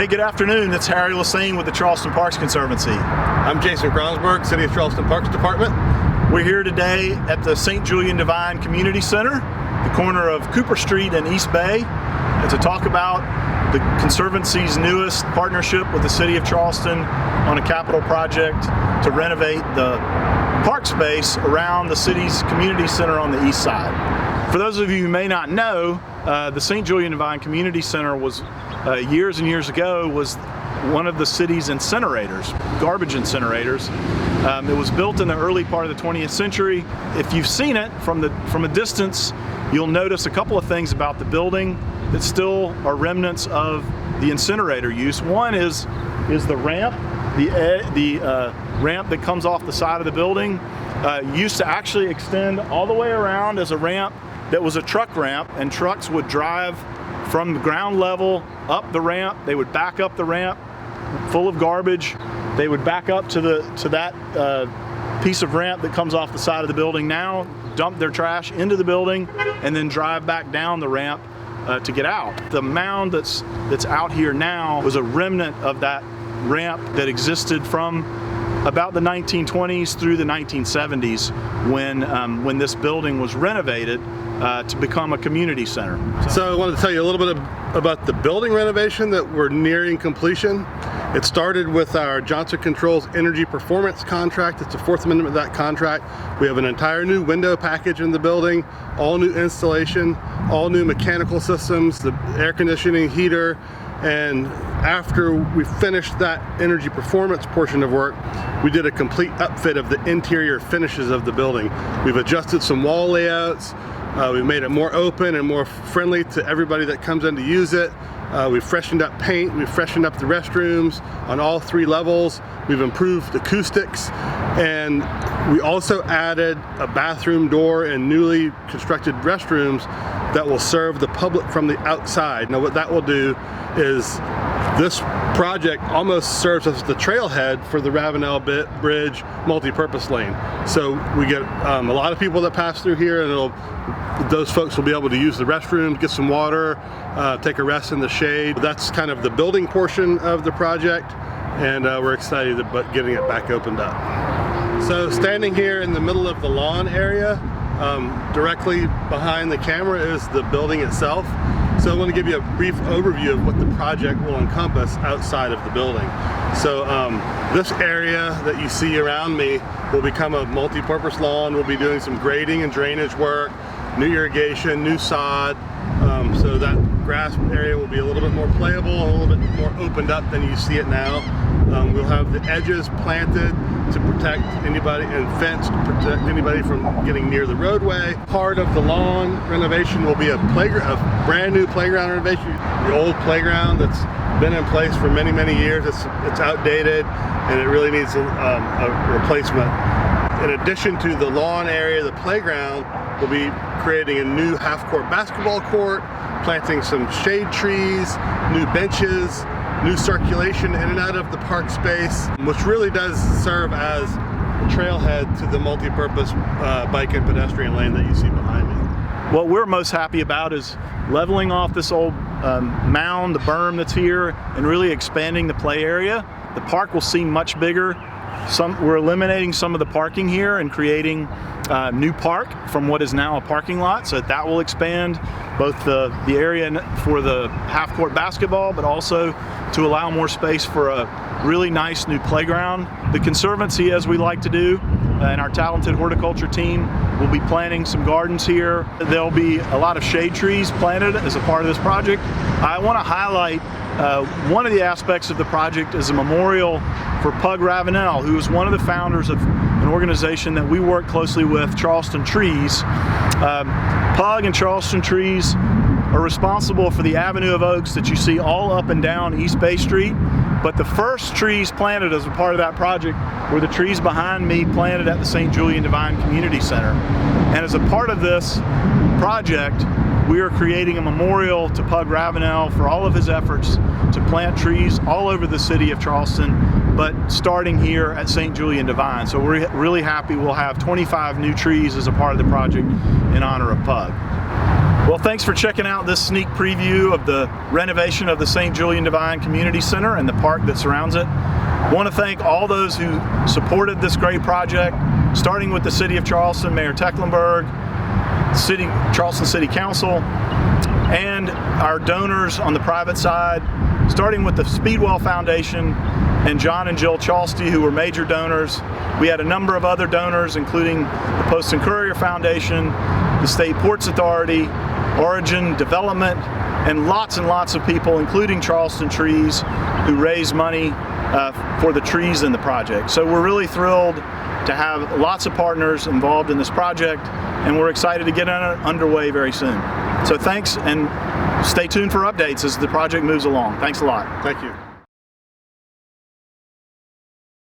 Hey, good afternoon. It's Harry Lassine with the Charleston Parks Conservancy. I'm Jason Gronsberg, City of Charleston Parks Department. We're here today at the St. Julian Devine Community Center, the corner of Cooper Street and East Bay, to talk about the Conservancy's newest partnership with the City of Charleston on a capital project to renovate the park space around the city's community center on the east side. For those of you who may not know, the St. Julian Devine Community Center was years and years ago was one of the city's incinerators, garbage incinerators. It was built in the early part of the 20th century. If you've seen it from a distance, you'll notice a couple of things about the building that still are remnants of the incinerator use. One is the ramp, the ramp that comes off the side of the building used to actually extend all the way around as a ramp that was a truck ramp, and trucks would drive from the ground level up the ramp. They would back up the ramp full of garbage. They would back up to that piece of ramp that comes off the side of the building now, dump their trash into the building, and then drive back down the ramp to get out. The mound that's out here now was a remnant of that ramp that existed from about the 1920s through the 1970s when this building was renovated to become a community center. So I wanted to tell you a little bit about the building renovation that we're nearing completion. It started with our Johnson Controls Energy Performance contract. It's the fourth amendment of that contract. We have an entire new window package in the building, all new installation, all new mechanical systems, the air conditioning, heater, and after we finished that energy performance portion of work, we did a complete upfit of the interior finishes of the building. We've adjusted some wall layouts. We've made it more open and more friendly to everybody that comes in to use it. We've freshened up paint, we've freshened up the restrooms on all three levels. We've improved acoustics, and we also added a bathroom door and newly constructed restrooms that will serve the public from the outside. Now what that will do is this project almost serves as the trailhead for the Ravenel Bridge multi-purpose lane. So we get a lot of people that pass through here, and those folks will be able to use the restrooms, get some water, take a rest in the shade. That's kind of the building portion of the project, and we're excited about getting it back opened up. So standing here in the middle of the lawn area, directly behind the camera is the building itself. So I want to give you a brief overview of what the project will encompass outside of the building. So this area that you see around me will become a multi-purpose lawn. We'll be doing some grading and drainage work, new irrigation, new sod. So that grass area will be a little bit more playable, a little bit more opened up than you see it now. We'll have the edges planted to protect anybody, and fenced to protect anybody from getting near the roadway. Part of the lawn renovation will be a brand new playground renovation. The old playground that's been in place for many, many years, it's outdated, and it really needs a replacement. In addition to the lawn area, the playground, we'll be creating a new half-court basketball court, planting some shade trees, new benches, new circulation in and out of the park space, which really does serve as a trailhead to the multi-purpose bike and pedestrian lane that you see behind me. What we're most happy about is leveling off this old mound, the berm that's here, and really expanding the play area. The park will seem much bigger. We're eliminating some of the parking here and creating new park from what is now a parking lot, so that will expand both the area for the half-court basketball, but also to allow more space for a really nice new playground. The Conservancy, as we like to do, and our talented horticulture team will be planting some gardens here. There'll be a lot of shade trees planted as a part of this project. I want to highlight one of the aspects of the project is a memorial for Pug Ravenel, who is one of the founders of an organization that we work closely with, Charleston Trees. Pug and Charleston Trees are responsible for the avenue of oaks that you see all up and down East Bay Street. But the first trees planted as a part of that project were the trees behind me planted at the St. Julian Devine Community Center. And as a part of this project, we are creating a memorial to Pug Ravenel for all of his efforts to plant trees all over the city of Charleston, but starting here at St. Julian Devine. So we're really happy we'll have 25 new trees as a part of the project in honor of Pug. Well, thanks for checking out this sneak preview of the renovation of the St. Julian Devine Community Center and the park that surrounds it. I want to thank all those who supported this great project, starting with the City of Charleston, Mayor Tecklenburg, Charleston City Council, and our donors on the private side, starting with the Speedwell Foundation and John and Jill Chalsty, who were major donors. We had a number of other donors, including the Post and Courier Foundation, the State Ports Authority, Origin Development, and lots of people, including Charleston Trees, who raised money for the trees in the project. So we're really thrilled to have lots of partners involved in this project, and we're excited to get underway very soon. So thanks, and stay tuned for updates as the project moves along. Thanks a lot. Thank you.